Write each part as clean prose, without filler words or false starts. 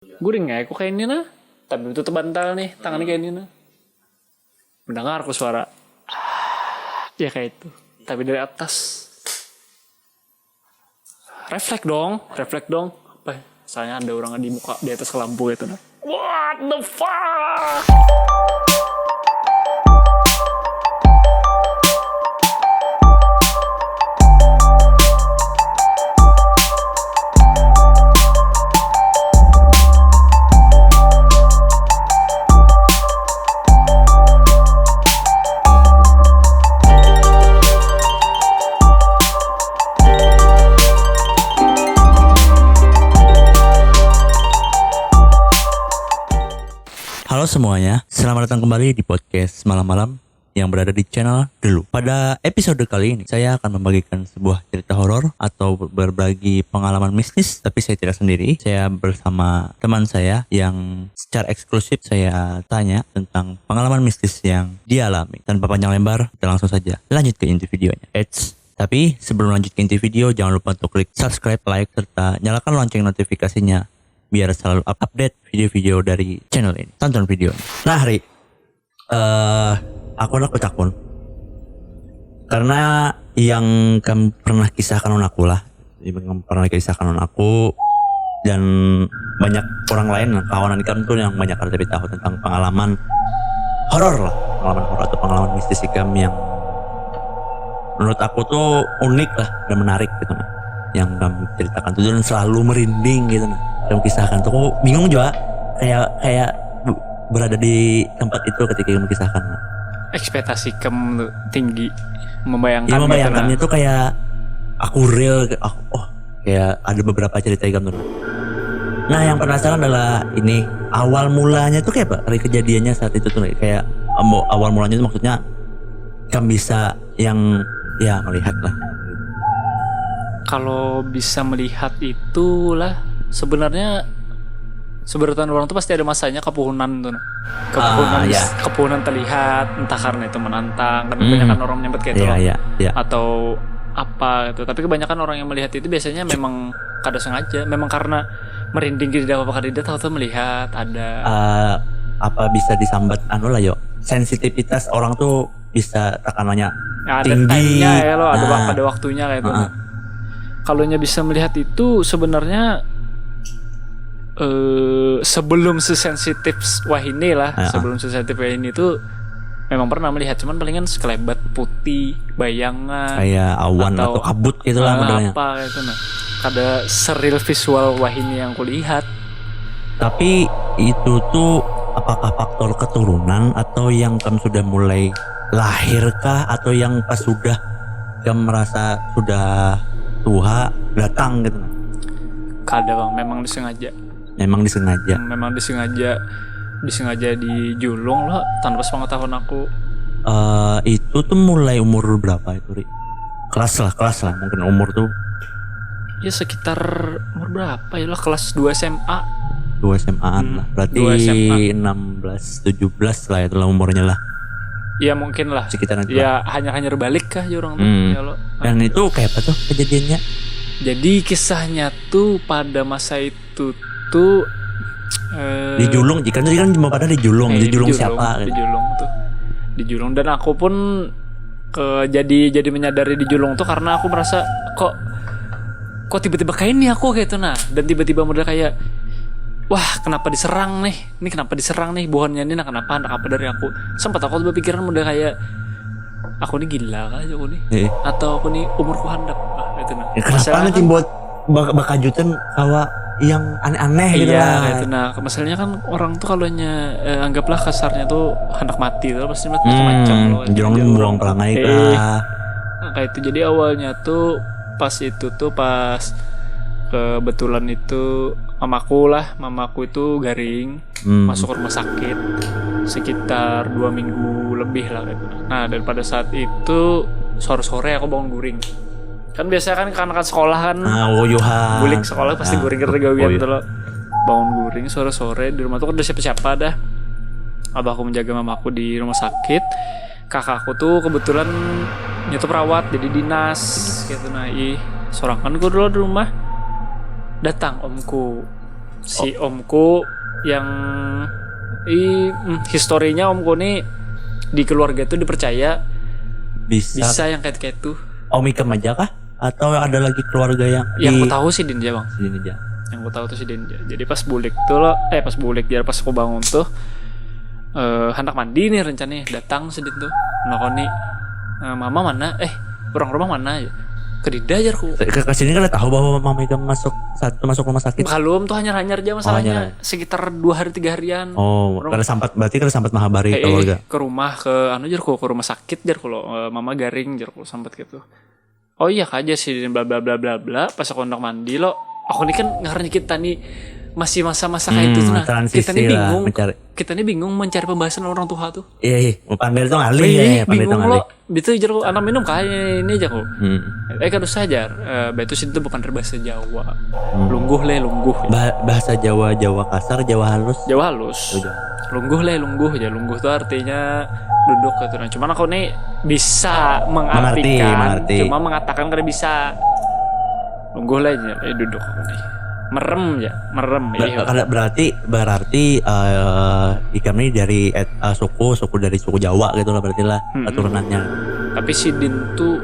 Guring ya, aku kayak ini nah. Tapi tutup bantal nih, tangannya kayak ini nah. Mendengar aku suara. Ya kayak itu. Tapi dari atas. Refleks dong. Apa? Misalnya ada orang di muka di atas lampu gitu nah. What the fuck? Halo semuanya, selamat datang kembali di podcast malam-malam yang berada di channel Dulu. Pada episode kali ini, saya akan membagikan sebuah cerita horor atau berbagi pengalaman mistis, tapi saya tidak sendiri. Saya bersama teman saya yang secara eksklusif saya tanya tentang pengalaman mistis yang dia alami. Tanpa panjang lebar, kita langsung saja lanjut ke inti videonya. Tapi sebelum lanjut ke inti video, jangan lupa untuk klik subscribe, like, serta nyalakan lonceng notifikasinya biar selalu update video-video dari channel ini. Tonton video. Nah, Ri, aku anak pecak pun. Karena yang kamu pernah kisahkan on aku lah, yang pernah kisahkan on aku dan banyak orang lain, kawanan kamu tuh yang banyak lebih tahu tentang pengalaman horor lah, pengalaman horor atau pengalaman mistis kamu yang menurut aku tuh unik lah dan menarik gitu nah. Yang kamu ceritakan tuh dan selalu merinding gitu nah. Kamu kisahkan tuh aku bingung juga kayak berada di tempat itu ketika kamu kisahkan. Ekspektasi kamu tinggi, membayangkan. Ya, membayangkannya tuh kayak aku real, kayak ada beberapa cerita kamu. Nah, yang penasaran adalah ini awal mulanya tuh kayak apa? Dari kejadiannya saat itu tuh kayak awal mulanya tuh maksudnya kamu bisa yang ya melihat lah. Kalau bisa melihat itulah sebenarnya seberatan orang tuh pasti ada masanya kepuhunan tuh. Kepuhunan terlihat entah karena itu menantang kan kebanyakan orang menyebut kayak itu atau apa gitu. Tapi kebanyakan orang yang melihat itu biasanya memang kada sengaja, memang karena merinding gitu apa kada tahu melihat ada apa bisa disambat lah yo. Sensitivitas orang tuh bisa tekanannya ada tinggi ya lo ada waktunya kayak itu. Kalau bisa melihat itu sebenarnya sebelum sesensitif Wahini lah, sebelum sesensitif Wahini itu memang pernah melihat, cuman palingan sekelebat putih, bayangan, kayak awan atau kabut gitu lah modelnya. Apa itu nah, ada seril visual Wahini yang kulihat. Tapi itu tuh apakah faktor keturunan atau yang kamu sudah mulai lahirkah atau yang pas sudah kamu merasa sudah tua datang gitu? Kada bang, memang disengaja. Memang disengaja dijulung loh tanpa sepengetahuan aku. Itu tuh mulai umur berapa itu, Ri? Kelas lah mungkin umur tuh. Ya sekitar umur berapa ya lah, kelas 2 SMA. 2 SMA-an lah. Berarti 16 17 lah itu lah umurnya lah. Ya mungkin lah. Sekitaran itu. Ya hanya berbalik kah ya orang tuh. Ya lo. Dan itu kayak apa tuh kejadiannya? Jadi kisahnya tuh pada masa itu tuh dijulung, jika kan cuma pada dijulung siapa? Dijulung dan aku pun jadi menyadari dijulung tuh karena aku merasa kok tiba-tiba kayak ini aku kayak itu nah, dan tiba-tiba model kayak wah kenapa diserang nih buahnya ini, nah kenapa anak apa dari aku. Sempat aku berpikiran model kayak aku nih gila kah aku nih atau aku nih umurku handap itu nah. Ya, kenapa nanti buat bakajutan kawa yang aneh-aneh gitu lah. Iya, itu nah. Masalahnya kan orang tuh kalau anggaplah kasarnya tuh hendak mati tuh pasti macam-macam loh. Jorong buang pelangai kah. Nah, kayak itu jadi awalnya tuh pas kebetulan itu mamaku itu garing masuk rumah sakit sekitar 2 minggu lebih lah gitu. Nah, dan pada saat itu sore-sore aku bangun guring. Kan biasanya kan anak sekolah kan guling sekolah pasti guring gawian tuh loh. Bangun guring sore-sore di rumah tuh kan udah siapa-siapa dah. Abahku menjaga mamaku di rumah sakit. Kakakku tuh kebetulan itu perawat jadi dinas gitu nah. Sorangan gue dulu di rumah. Datang omku Si omku yang historinya omku nih di keluarga itu dipercaya bisa yang kayak tuh. Om Ikam aja kah? Atau ada lagi keluarga yang aku tahu sih Dinja bang. Dinja. Yang aku tahu tuh si Dinja. Jadi pas bulik tuh lo, pas bulik biar pas aku bangun tuh, hendak mandi nih rencananya datang sedih tuh. Nokoni, mama mana? Orang rumah mana ya? Kedida aja aku. Ke sini kan tahu bahwa Mama Ikam masuk rumah sakit. Belum tuh hanyar aja masalahnya. Sekitar 2 hari 3 harian. Berarti sampat mahabari keluarga. Ke rumah ke ke rumah sakit jar kalau mama garing jar kalau sampat gitu. Oh iya aja sih bla bla bla bla bla. Pas aku hendak mandi lo, aku nih kan ngaranya kita nih masih masa-masa kayak itu tuh nah. Kita nih bingung mencari pembahasan orang tua tuh. Iya, panggil tuh ngalih ya, bingung lo. Itu jar anak minum kayak ini aja kok. Kan saja. Betul sih itu bukan bahasa Jawa. Lungguh. Bahasa Jawa kasar, Jawa halus. Lungguh ya. Lungguh tuh artinya duduk gitu. Nah, cuman aku nih bisa mengartikan, cuma mengatakan kada bisa. Lungguh lah aja, duduk aku nih. Merem. Berarti Ikam ini dari suku dari suku Jawa gitu lah berarti lah keturunannya. Tapi si Din tuh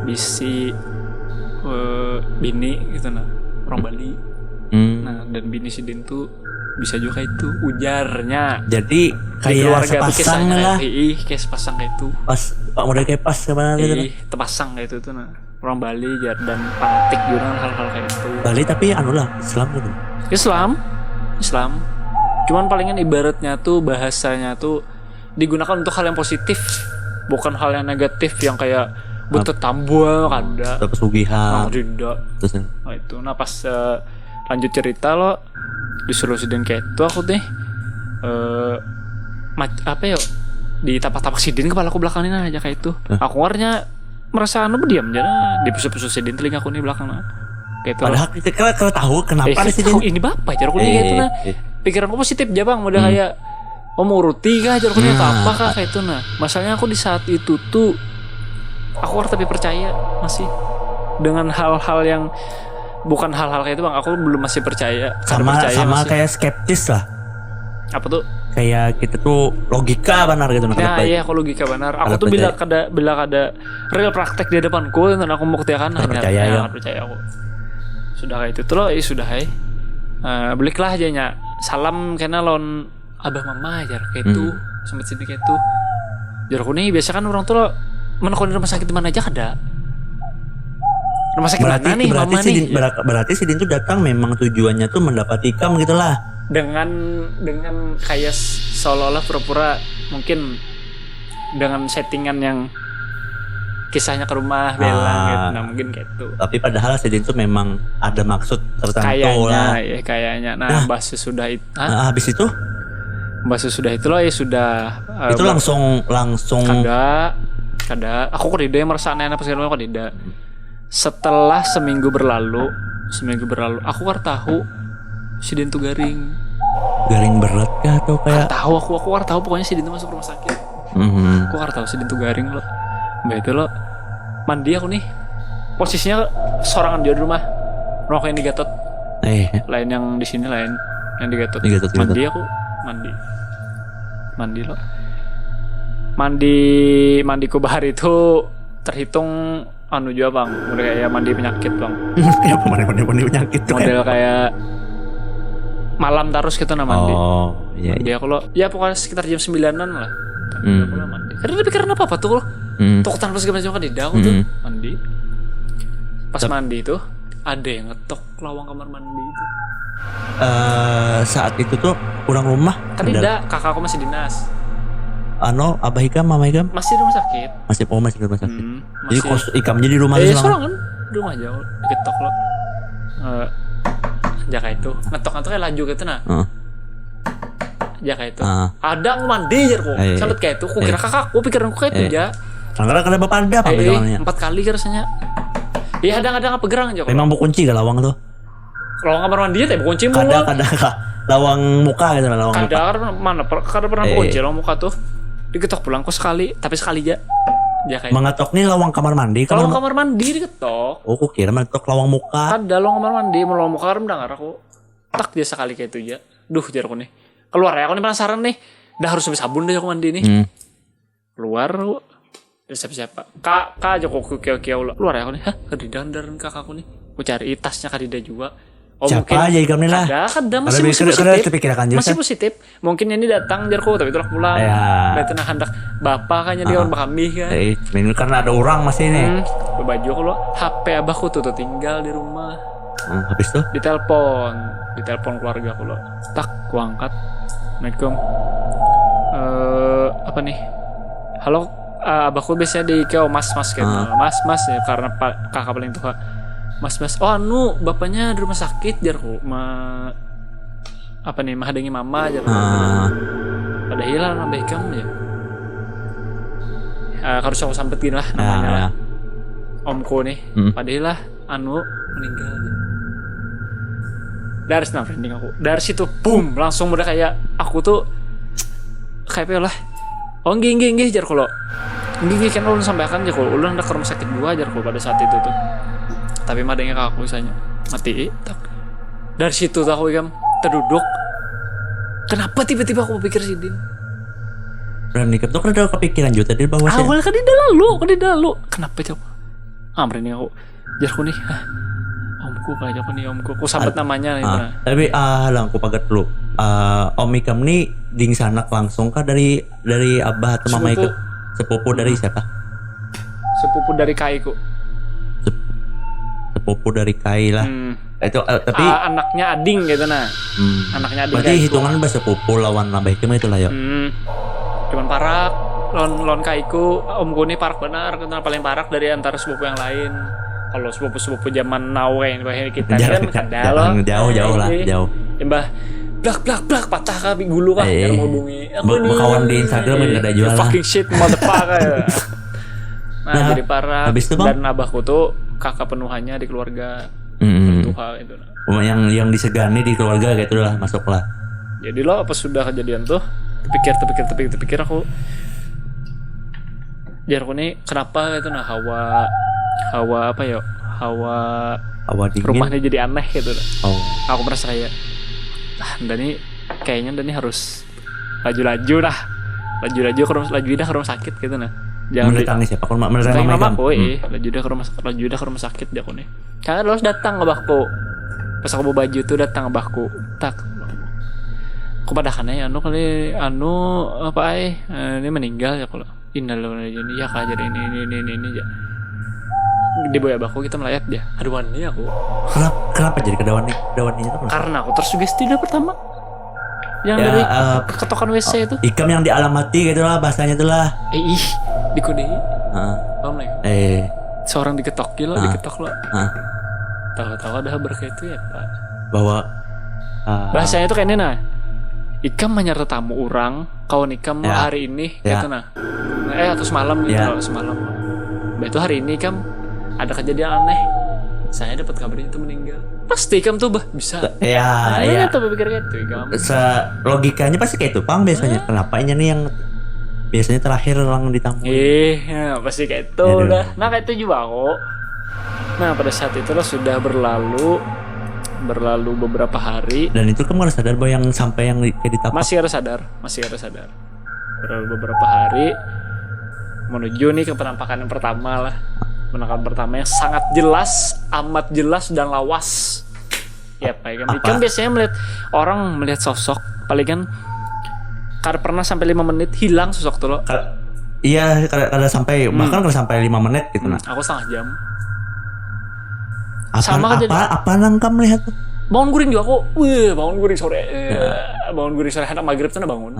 bisi bini gitu nah, orang Bali. Nah, dan bini si Din tuh bisa juga itu ujarnya. Jadi kayak sepasang lah. Kayak sepasang kayak itu. Model kayak pas kemana gitu. Terpasang kayak itu tuh nah. Orang Bali dan fanatik juga hal-hal kayak itu. Bali tapi Islam gitu. Islam. Cuman palingan ibaratnya tuh bahasanya tuh digunakan untuk hal yang positif, bukan hal yang negatif yang kayak butuh tambua kada. Pesugihan. Tidak. Terus itu. Nah pas lanjut cerita lo disuruh sidin kayak itu aku nih di tapak-tapak sidin kepala aku belakangnya aja kayak itu. Aku warnya merasa berdiam aja di pusat-pusat sidin telinga aku nih belakang kayak itu. Padahal kita tahu kenapa sidin ini bapak cara aku nih kayak itu nah. Pikiranku positif aja bang, udah kayak mau ruti kah cara aku nih apa kah kayak itu nah. Masalahnya aku di saat itu tuh aku harus tapi percaya masih dengan hal-hal yang bukan hal-hal kayak itu bang. Aku belum masih percaya. Sama masih. Kayak skeptis lah. Apa tuh? Kayak kita tuh logika benar gitu. Nah iya aku logika benar. Aku tuh bila ada real praktek di depanku dan aku mau ketiakan hanya percaya aku. Sudah kayak itu tuh loh, sudah beliklah aja nya. Salam karena lawan abah mama aja kayak itu. Sempat sini kayak itu. Jar aku nih biasa kan orang tuh lo menekuni rumah sakit di mana aja ada. Rumah sakit mana nih mama nih? Berarti si Din tuh datang memang tujuannya tuh mendapat Ikam gitu lah. Dengan kayak seolah-olah pura-pura mungkin dengan settingan yang kisahnya ke rumah Bella gitu. Nah mungkin kayak itu. Tapi padahal si Din tuh memang ada maksud tertentu lah. Kayaknya. Nah bahas sudah itu. Habis itu? Bahas sudah itu loh ya sudah. Itu langsung. Kada. Aku kok tidak merasa aneh-aneh pas kira-kira kok tidak. Setelah seminggu berlalu aku kan tahu si Din tuh garing berat kah atau kayak tahu aku tahu pokoknya si Din tuh masuk rumah sakit. Aku tahu si Din tuh garing loh. Mbak itu lo mandi aku nih posisinya sorangan dia di rumah yang di Gatot. Lain yang di sini lain yang di Gatot. Mandi aku mandi lo mandiku bahar itu terhitung juga bang, udah kayak mandi penyakit bang. Kenapa mandi penyakit tuh? Model kayak malam terus kita mandi. Iya. Dia kalau ya pokoknya sekitar jam 9-an lah. Aku mandi. Karena dia pikiran apa tuh lo? Tuh tanpa segala macam kan di daun tuh mandi. Pas mandi itu ada yang ngetok lawang kamar mandi itu. Saat itu tuh orang rumah. Kan tidak, kakakku masih dinas. Abah Ikam, Mama Ikam masih di rumah sakit. Masih di rumah sakit. Jadi Ikam jadi di rumah aja selama. Di rumah aja, diketok lo. Jaka itu ngetok kayak laju gitu nah. Jaka itu. Ada mandi aja kok. Sampai kayak itu, aku kira kakakku pikiranku kayak itu aja. Karena kada bapak ada apa bilangnya. 4 kali rasanya. Iya kadang apa gerang aja kok. Memang kunci ke lawang tuh. Lawang kamar mandi teh kunci mulu. Kada lawang muka gitu lawang muka. Kada pernah kunci lawang muka tuh. Diketok pulang kok sekali aja. Mengetok nih lawang kamar mandi. Lawang kamar mandi diketok. Aku kira mengetok lawang muka. Ada lawang kamar mandi, lawang muka kan dengar aku. tak dia sekali kayak itu aja. Duh jar aku nih. Keluar ya aku nih penasaran nih. Dah harus habis sabun deh aku mandi nih. Keluar udah siapa-siapa. Kak aja kok kiau-kiau keluar ya aku nih. Hah, kadidandaran kakakku nih. Aku cari tasnya kadida juga. Oh, siapa aja kamu lah? Ada masih positif. Mungkin ini datang jarku tapi terus pulang. Berarti nah hendak bapak kayaknya dia orang kami kan. Ini karena ada orang masih nih. Baju aku lo HP abahku tuh tinggal di rumah. Habis tuh? Ditelepon keluarga aku lo. Tak, ku angkat. Assalamualaikum. Apa nih? Halo, abahku biasanya di kau mas gitu. Mas ya karena kakak paling tua. Mas, oh bapaknya di rumah sakit jarku menghadangi mama jarku. Pada hilang nambah ikam ya. Harus aku sampetin lah namanya lah. Omku nih, padahal lah meninggal. Dari sana friending aku. Dari situ boom langsung udah kayak aku tuh kayak lah. Oh nggih jarku lo. Nggih kan ulun sampaikan jarku. Ulun udah ke rumah sakit gua jarku pada saat itu tuh. Tapi madengnya kakakku misalnya mati tak. Dari situ tuh aku terduduk. Kenapa tiba-tiba aku pikir si Din? Berani tuh kan ada kepikiran juga tadi bahwa awal kan di lalu. Kenapa coba? Berani aku. Jarku nih. Omku kayak apa nih omku. Aku sambet namanya nih. Tapi lang aku pagat dulu. Om Ikam nih ding sanak langsung kah dari abah atau mama itu? Sepupu dari siapa? Sepupu dari kaiku. Sepupu dari Kai lah. Itu tapi anaknya ading gitu nah. Anaknya ading. Berarti hitungan bahasa sepupu lawan Abah Ikam itu lah ya. Cuman parak lon kaiku omku nih parak benar kenal paling parak dari antara sepupu yang lain. Kalau sepupu zaman now yang kita kan kadal jauh lah jauh. Mbah blak patah kah gulu kah yang menghubungi aku nih kawan di Instagram yang ada jual fucking shit motherfucker. Nah jadi parak dan abahku tuh kakak penuhannya di keluarga tertua itu. Yang disegani di keluarga gitu lah masuklah. Jadi lo apa sudah kejadian tuh terpikir aku jarku nih kenapa gitu nah hawa apa ya hawa dingin. Rumahnya jadi aneh gitu aku merasa kayak kayaknya harus laju ke rumah sakit gitu nah. Jangan mendatangi siapa? Kalau mendatangi mamaku, laju dah ke rumah sakit dia aku nih. Karena harus datang abahku. Pas aku bawa baju tuh datang abahku. Tak. Aku padahkan ya kali apa ini meninggal ya kalau. Innalillahi ya kah jadi ini aja. Di boya abahku kita melayat dia. Aduh ini aku. Kenapa jadi kedawani itu? Karena aku tersugesti dia pertama. Yang dari ketokan WC itu. Ikam yang dialamati gitu lah bahasanya itu lah. Dikodei. Paham lah. Seorang diketok lo. Tahu-tahu ada berkah itu ya Pak. Bahwa bahasanya itu kayak ini nah. Ikam menyerta tamu orang, kawan Ikam hari ini gitu nah. Atau semalam gitu semalam. Itu hari ini Ikam ada kejadian aneh. Saya dapat kabarnya itu meninggal. Pasti Ikam tuh bisa. Iya. Tapi pikir kayak itu Ikam. Logikanya pasti kayak itu Pang biasanya. Kenapa ini nih yang biasanya terakhir orang ditamu? Pasti kayak itu dah. Nah kayak itu juga kok. Nah pada saat itu sudah berlalu beberapa hari. Dan itu kamu harus sadar bahwa yang sampai yang kayak ditapak. Masih harus sadar. Berlalu beberapa hari menuju nih ke penampakan yang pertama lah. Penampakan pertama yang sangat jelas, amat jelas dan lawas. Ya Pak Ikam biasanya melihat sosok paling kan kada pernah sampai 5 menit hilang sosok tuh lo. Iya, kada sampai bahkan kada sampai 5 menit gitu nah. Aku setengah jam. Apa nangkam melihat tuh? Bangun guring juga aku. Bangun guring sore. Bangun guring sore hendak maghrib tuh bangun.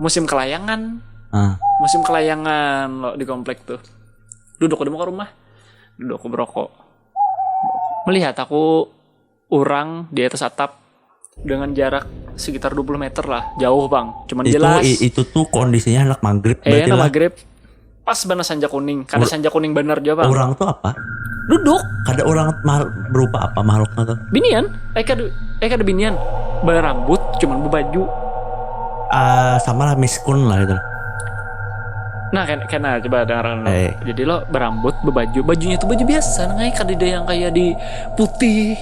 Musim kelayangan lo di komplek tuh. Duduk di muka rumah. Duduk aku berokok. Melihat aku orang di atas atap dengan jarak sekitar 20 meter lah. Jauh Bang. Cuman jelas. Itu tuh kondisinya anak maghrib. Anak maghrib. Pas bener sanja kuning. Kada sanja kuning bener juga Bang. Orang tuh apa? Duduk. Kada orang berupa apa makhluknya tuh? Binian. Kada binian. Berambut cuman berbaju. Sama lah miskun lah itu. Nah kena coba dengarkan lo. Jadi lo berambut, bajunya tuh baju biasa, nggak kadida yang kayak di putih,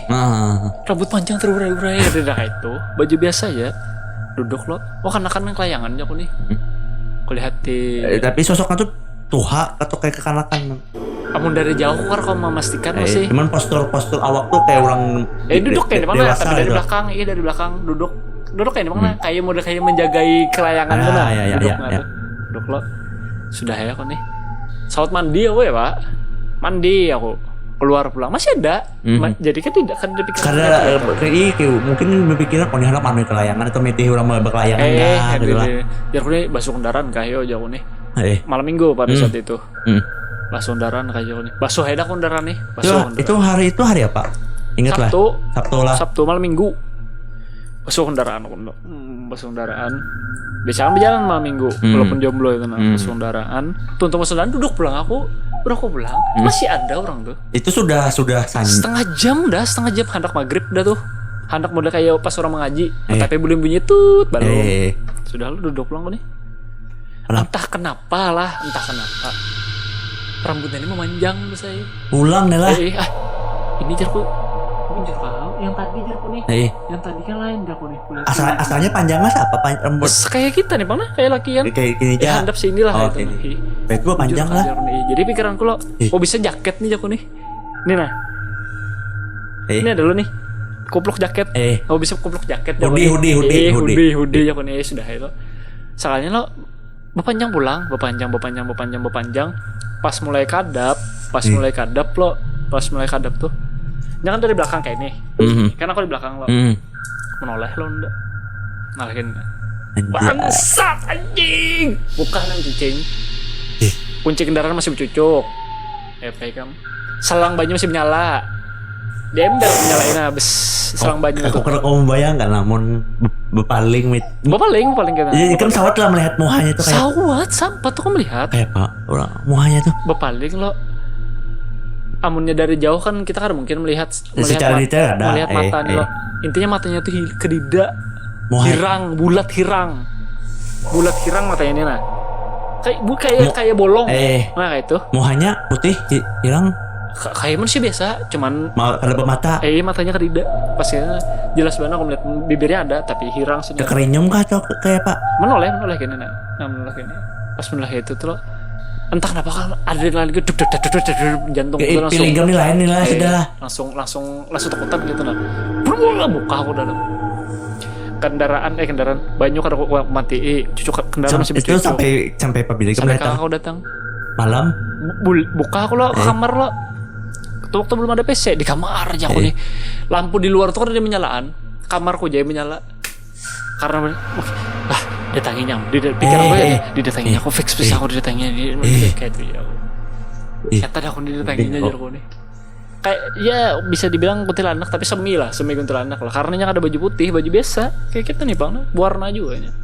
rambut panjang terurai-urai, kadida kayak itu, baju biasa ya, duduk lo. Oh kan kelayangan aku nih. Aku lihat di. Tapi sosoknya tuh tuha atau kayak kekanakan. Kamu dari jauh kan kau memastikan masih. Cuman postur awak tuh kayak orang. Duduk kayak di mana? Tapi dari belakang, dari belakang duduk kayak di mana? Kayak model kayak menjagai kelayangan tuh nah. Duduk lo. Sudah ya aku nih. Saat mandi aku ya pak. Mandi aku keluar pulang masih ada. Jadi kan tidak kan berpikir. Karena mungkin berpikiran oh ini anak mandi kelayangan atau mitih orang berkelayangan gitu lah. Biar aku nih basuh kendaraan kayak jauh nih. Malam minggu pada saat itu. Basuh kendaraan kayak jauh nih. Basuh heda kendaraan nih. Itu hari apa? Ingat lah. Sabtu malam minggu. Basuh kendaraan aku. Basuh kendaraan. Biasanya berjalan malam minggu, walaupun jomblo itu basuh kendaraan. Tuh untuk basuh kendaraan duduk pulang aku pulang. Masih ada orang tuh. Itu sudah setengah jam hendak maghrib dah tuh. Hendak model kayak pas orang mengaji, tapi belum bunyi tut balong. Sudah lu duduk pulang nih. Entah kenapa. Rambutnya ini memanjang tuh saya. Pulang deh lah. Ini jarku yang tadi jarku nih. Yang tadi kan lain jarku nih. Asalnya panjang mas apa rambut? Kayak kita nih bang, kayak lakian. Kayak gini aja. Handap sini lah. Kayak gua panjang lah. Jadi pikiranku lo, bisa jaket nih jarku nih. Ini nah. Ini ada lo nih. Kupluk jaket. Bisa kupluk jaket. Hoodie jarku nih sudah itu. Soalnya lo bepanjang pulang. Pas mulai kadap tuh. Jangan dari belakang kayak ini. Karena aku di belakang lo. Menoleh lo ndak. Nalehin. Bangsat anjing. Bukan anjing. Kunci kendaraan masih bercucuk. Kamu. Selang banyu masih menyala. Dia ember menyalain habis selang banyu itu. Aku kira kamu membayangkan namun bepaling kan. Jadi kan sawat lah melihat muhanya tuh kayak. Sampah tuh kamu lihat. Kayak pak orang muhanya tuh. Bepaling lo. Amunnya dari jauh kan kita kan mungkin melihat secara detail ada. Melihat mata nih lo. Intinya matanya tuh kedida. Bulat hirang matanya ini nah. Kayak bolong. Nah kayak itu. Muhanya putih hirang. Kayak manusia biasa, cuman kada mata. Matanya kedida. Pasnya jelas banget aku melihat bibirnya ada tapi hirang sudah. Kekerinyum kah atau kayak pak? Menoleh gini nah. Pas menoleh itu tuh lo. Entah kenapa kan adrenalin gue duk jantung gue langsung nilai sudah langsung takutan gitu nah. Buka aku dalam kendaraan banyu kan aku mati cucu kendaraan masih bercucuk. Itu sampai pabrik sampai kakak aku datang malam buka aku lo ke kamar lo. Waktu belum ada PC di kamar aja aku nih. Lampu di luar tuh kan ada menyalaan. Kamarku jadi menyala. Karena didatanginya pikiran gue didatanginya aku fix bisa aku didatanginya kayak itu ya tadi aku didatanginya aja aku nih kayak ya bisa dibilang kuntilanak tapi semi kuntilanak lah karenanya ada baju putih baju biasa kayak kita nih bang warna juga nya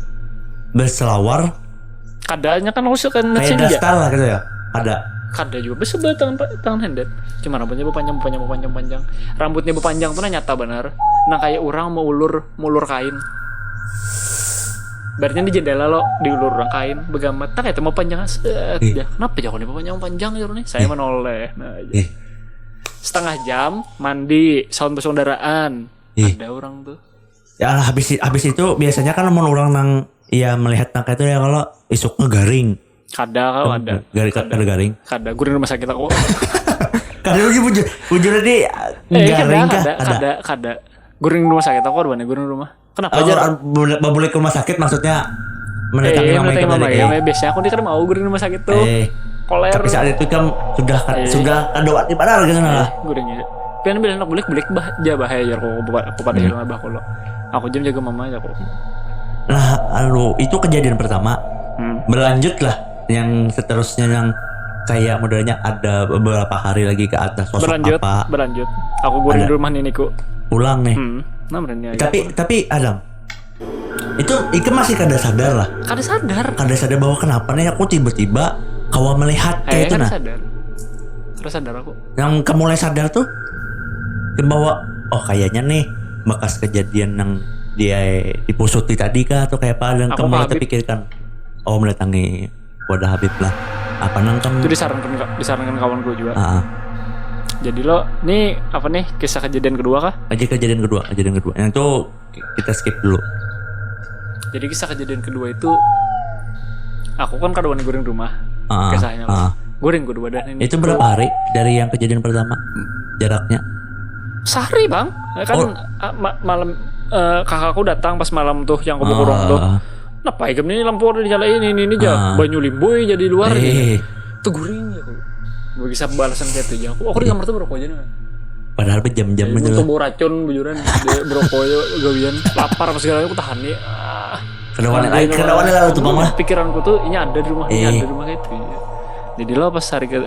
berselawar kadanya kan harus kan kayak dastar lah gitu ya kada juga bisa tangan hendet cuma rambutnya panjang rambutnya panjang tuh nyata benar nah kayak orang mau ulur kain. Berarti di jendela lo diulur orang kain begamat tak itu mau panjang ya kenapa jangan panjang ya nih saya menoleh nah aja. Setengah jam mandi sound basuh kendaraan ada orang tuh ya habis itu biasanya kan mau orang nang melihat nangka itu ya kalau isuknya garing ada garing guring rumah sakit aku kada lagi bujur tadi garing kada guring rumah sakit aku ada guring rumah. Kenapa aja? Boleh ke rumah sakit maksudnya mendatangi mama itu tadi. Biasanya aku kan mau guring rumah sakit tuh. Koler. Tapi saat itu kan sudah ada di padahal gitu lah. Guringnya. Pian bilang bulik bahaya aku pada hilang abah kalau. Aku jam jaga mama aja kok. Nah, itu kejadian pertama. Berlanjut lah yang seterusnya yang kayak modelnya ada beberapa hari lagi ke atas sosok apa. Berlanjut. Aku guring di rumah niniku. Pulang nih. Tapi Adam itu masih kada sadar bahwa kenapa nih aku tiba-tiba kau melihat kayak itu nah sadar aku yang kamu mulai sadar tuh bahwa kayaknya nih bekas kejadian yang dia dipusuti tadi kah atau kayak apa dan kamu mulai terpikirkan mendatangi wadah Habib lah. Apa nang kan? Itu disarankan kawan gue juga. Jadi lo, nih apa nih kisah kejadian kedua kah? Kejadian kedua. Yang itu kita skip dulu. Jadi kisah kejadian kedua itu, aku kan kaduan goreng rumah. Kisahnya lo. Goreng gue dua dan ini. Itu berapa hari dari yang kejadian pertama? Jaraknya? Sehari bang. Kan malam kakakku datang pas malam tuh yang kurung tuh. Kenapa ikem ini lampu udah dinyalain ini aja. Banyu limboy jadi luar gitu. Tuh goreng ya. Gue bisa balasan kayak itu aja. Aku di kamar tuh berokok aja nih. Padahal jam-jam aja. Untuk bawa racun bujuran berokok aja gawian. Lapar apa segala aku tahan nih. Kedawan lah tuh bang lah. Pikiranku tuh ini ada di rumah kayak itu. Jadi lo pas hari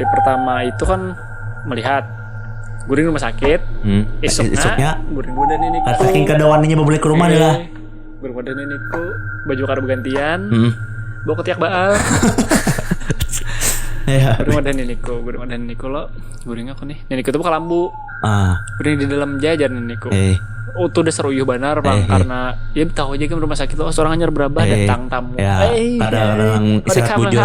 pertama itu kan melihat guring rumah sakit. Esoknya guring gue dan ini. Saking kedawannya balik ke rumah lah. Guring gue dan ini ku baju karo bergantian. Bawa ketiak baal. Guring dan Niko lo guring aku nih. Niko tuh bakal lambu. Guring di dalam jajan Niko. Tuh udah seru banar bang karena ya tahu aja kan rumah sakit lo seorang anyar berapa datang tamu. Kadang istirahat bujur.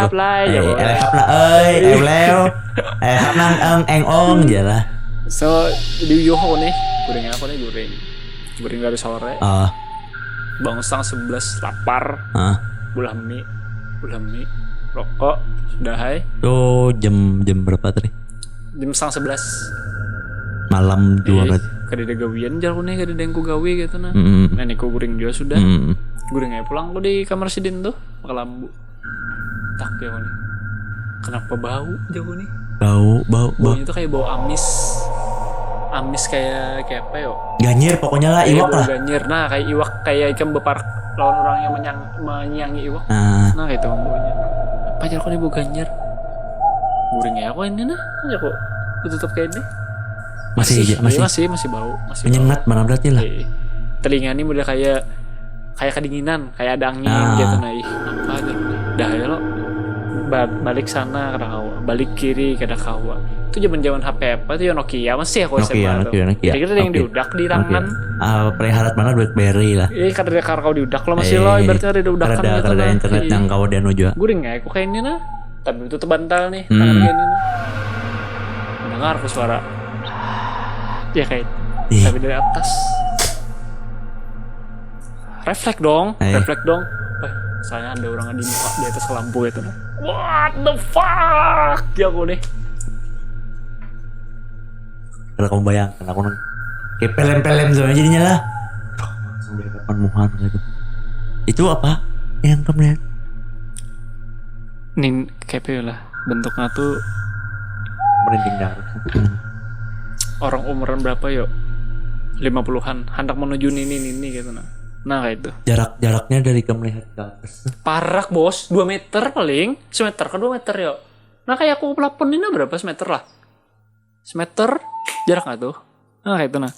Hapnang engong jalah. So di yoho nih guring dari sore. Bangun setengah 11 lapar. Bulah mie rokok sudah hai. Tuh jam berapa tadi? Jam setengah 11 malam 2 berarti. Kadede gawian jalan nih kadede yang ku gawe gitu nah. Nenek ku guring juga sudah. Guring aja pulang ku di kamar sidin tuh pakai lambu. Tak ya nih. Kenapa bau jauh nih? Baunya tuh kayak bau amis kayak apa yo? Ganyir pokoknya lah, iwak lah. Ganyir. Nah kayak iwak kayak ikan bepar lawan orang yang menyangi iwak. Nah kayak itu baunya. Apa aja kok nih bau ganyir? Guringnya aku ini nah, aja kok tutup kayak ini. Masih bau. Menyengat mana berarti lah. Telinga ini udah kayak kedinginan, kayak ada angin gitu nah. Apa aja nih? Dah ya lo. Balik sana kada kawa, balik kiri kada kawa. Itu zaman HP apa tuh ya Nokia masih aku SMA tuh. Nokia. Kira-kira yang diudak di tangan. Periharat mana BlackBerry lah. Kada kau diudak lo masih lo ibaratnya ada udakan gitu. Kada internet yang kau dan juga. Guring ya, aku kayak ini nah. Tapi itu bantal nih, tangan kayak ini nah. Dengar aku suara. Ya kayak tapi dari atas. Refleks dong. Soalnya ada orang di atas lampu itu. What the fuck? Ya aku nih. Kalau kamu bayangkan aku kayak pelem-pelem soalnya jadinya lah. Sampai depan muhan gitu. Itu apa? Yang kamu lihat? Nih kayak lah. Bentuknya tuh merinding darah. Orang umuran berapa yuk? 50-an. Hendak menuju ini gitu nah. Nah kayak itu. Jaraknya dari kamu lihat ke atas. Parak bos, 2 meter paling. Semeter ke 2 meter yuk. Nah kayak aku pelapon ini berapa semeter lah? Semeter jarak gak tuh? Nah kayak itu nah.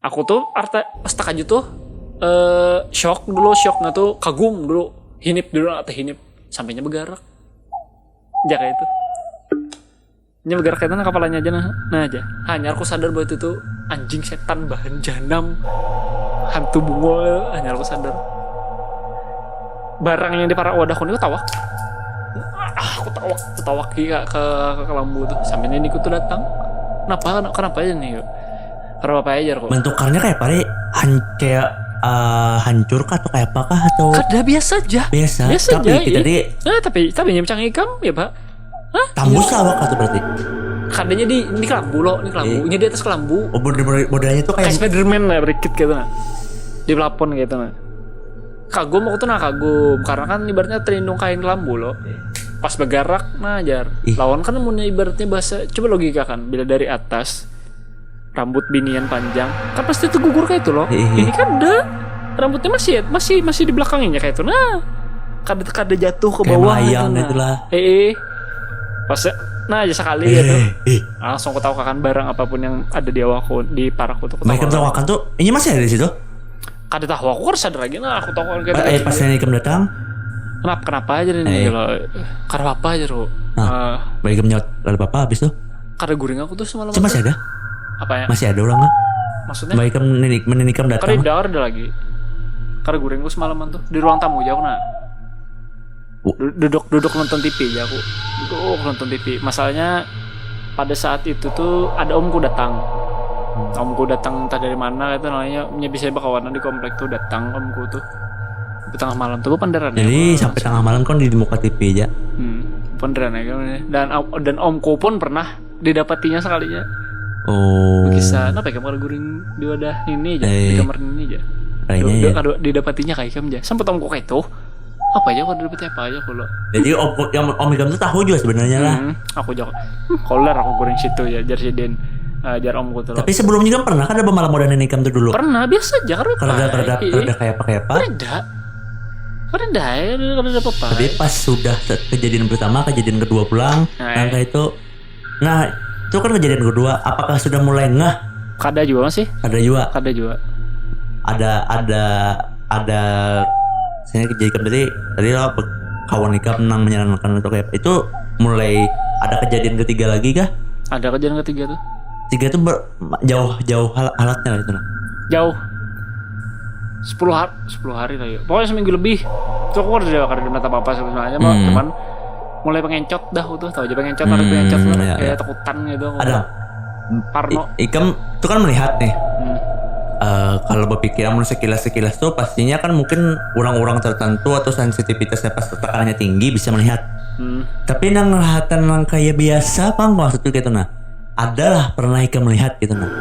Aku tuh pas tak aja tuh shock tuh kagum dulu. Hinip dulu atau hinip. Sampainya bergerak. Ya kayak itu. Ini bergerak kayak mana kepalanya aja nah aja. Hanya aku sadar bahwa itu tuh anjing setan bahan jahanam hantu bungo. Hanya aku sadar. Barang yang di para wadahku ini tawak. Aku tawak ke lambu tuh. Sampai ini aku tuh datang. Kenapa aja nih yuk? Kenapa aja kok? Bentukannya kayak pare kayak hancur kah atau kayak apakah atau? Kada biasa aja. Biasa tapi aja. Kita tapi nyemcang ikam ya pak. Tambus lawak atau berarti? Kadanya di kelambu loh, ini di atas kelambu. Oh modelnya tuh kayak Spiderman lah, berikit gitu nah. Di plafon gitu nah. Kagum aku tuh kagum karena kan ibaratnya terlindung kain kelambu loh. Pas bergerak nah jar. Lawan kan namanya ibaratnya bahasa coba logika kan bila dari atas rambut binian panjang kan pasti tuh gugur kayak itu loh. Ini kan ada rambutnya masih di belakangnya kayak itu nah. Kada jatuh ke bawah gitu nah. Pas nah aja sekali gitu langsung aku tahu kan barang apapun yang ada di awakku di paraku tuh mereka tawakan tuh ini masih ada di situ kada tahu aku harus sadar lagi nah aku tahu kan pas ini kamu datang kenapa aja nih kalau karena apa aja tuh baik kamu nyot ada apa habis tuh karena guring aku tuh semalam masih ada apa ya masih ada orang nggak maksudnya baik kamu menikam datang kada ada lagi karena gorengku semalaman tuh di ruang tamu aja aku nah. Duduk nonton TV aja aku. Duduk nonton TV. Masalahnya pada saat itu tuh ada omku datang. Omku datang entah dari mana itu namanya bisa kawanan di komplek tuh datang omku tuh. Di tengah malam tuh penderan. Jadi sampai tengah malam kan di muka TV aja. Penderan ya dan omku pun pernah didapatinya sekalinya. Oh. Kisah apa ya kamar guring di wadah ini aja, di kamar ini aja. Kayaknya ya. Didapatinya kayak kam aja. Sampai omku kayak itu. Apa aja kok dapetnya apa aja kalau. Jadi om Ikam tuh tahu juga sebenarnya lah. Aku jawab. Koler aku goreng situ ya jar siden. Jar omku tuh. Tapi sebelumnya kan pernah kan ada pemalam modern Ikam tuh dulu. Pernah biasa aja karena kayak apa? Ada apa-apa. Tapi pas sudah kejadian pertama, kejadian kedua pulang, langkah itu. Nah, itu kan kejadian kedua. Apakah sudah mulai ngeh? Kada juga sih. Ada juga. Ada. Saya kejadian tadi lo kawan Ikam menang menyarankan untuk kayak itu mulai ada kejadian ketiga lagi kah? Ada kejadian ketiga tuh. Tiga tuh jauh alatnya lah itu. Jauh. 10 hari lah ya. Pokoknya seminggu lebih. Tuh aku udah kada ada apa-apa sebenarnya, cuman mulai pengencot dah tuh, tahu aja pengencot lah, kayak takutan gitu. Ada. Parno. Ikam tuh kan melihat nih. Kalau berpikiran sekilas tuh pastinya kan mungkin orang-orang tertentu atau sensitivitasnya pas tekanannya tinggi bisa melihat. Tapi nang lihatan nang kayak biasa apa maksudnya gitu nah? Adalah pernah Ikam melihat gitu nah.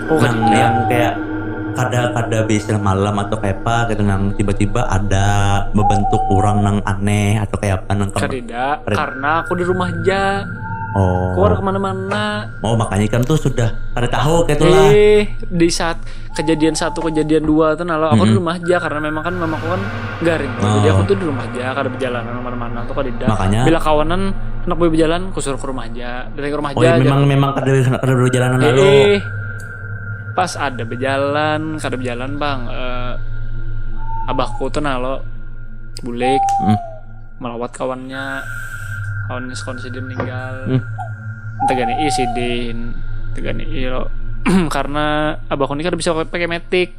Yang kayak kada bisa malam atau kayak apa gitu nang tiba-tiba ada membentuk orang nang aneh atau kayak apa nang karena aku di rumah aja. Keluar kemana-mana. Makanya Ikam tuh sudah kada tahu kayak itulah. Di saat kejadian 1 kejadian 2 tuh aku di rumah aja karena memang kan mamaku kan garing. Jadi aku tuh di rumah aja kada berjalan kemana-mana tuh kada. Makanya bila kawanan anak boy berjalan aku suruh ke rumah aja. Dari ke rumah aja. Memang kada berjalanan lalu. Pas ada berjalan bang. Abahku tuh bulik melawat kawannya sekonsidin meninggal. Tegani sidin tegani lo karena abahku ini kan bisa pakai metik.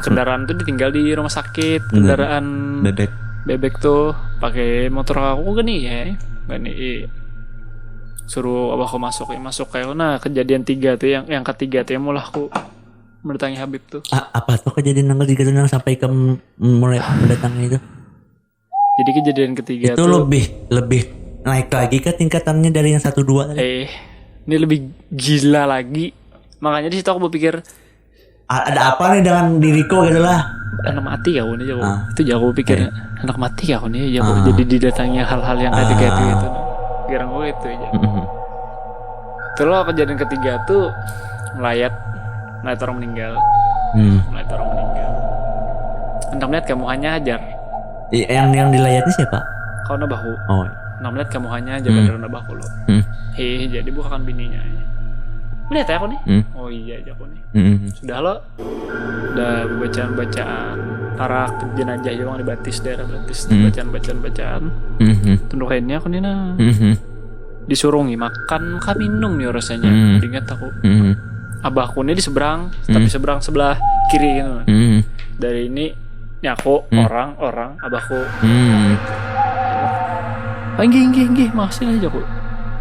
Kendaraan tuh ditinggal di rumah sakit. Kendaraan bebek tuh pakai motor aku gini suruh abahku masuk kayak kejadian 3 tuh yang ketiga tuh yang mulai aku mendatangi Habib tuh. Apa tuh kejadian yang ketiga tuh sampai mulai mendatangi itu? Jadi kejadian ketiga itu tuh lebih naik lagi ke tingkatannya dari yang 1-2 tadi. Ini lebih gila lagi. Makanya di situ aku berpikir ada apa nih dengan diriku gitu lah. Anak mati kau nih itu aku pikir anak mati kau nih jadi didatangi hal-hal yang kayak gitu. Pikiran gue itu aja. Terus kejadian ketiga tuh melayat orang meninggal. Entah melihat kamu hanya hajar. Yang dilayatnya siapa? Kau nabahu. Nah melihat kamu hanya aja beneran nabahu lo. Jadi bukan bininya. Melihat ya aku nih. Oh iya aja aku nih. Sudah lo. Udah bacaan arah jenazah yang dibatis daerah batis. Bacaan. Tundukannya aku nih nah. Disuruh makan minum nih rasanya. Ingat aku. Abahku ini di seberang, tapi sebelah kiri gitu. Dari ini aku orang abahku. Enggih masih aja aku.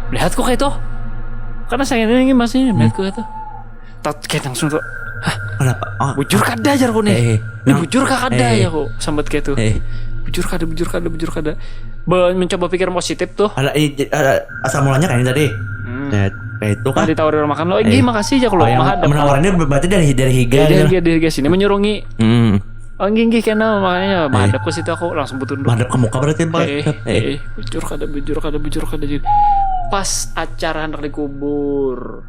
Lihat kok kayak itu. Karena saya ini masih lihat kok itu. Tak kayak langsung tuh. Kenapa? Bujur kada aja aku nih. Bujur kada ya aku sambat kayak tuh. Bujur kada. Mencoba pikir positif tuh. Ada asal mulanya kayak tadi. Kayak itu kan ditawarin makan lo. Makasih aja kalau menghadap. Menawarinnya berarti dari higa. Dari higa sini menyurungi. Enggih kena makanya menghadap ke situ aku langsung betunduk. Menghadap ke muka berarti Pak. Bujur kada. Pas acara hendak dikubur.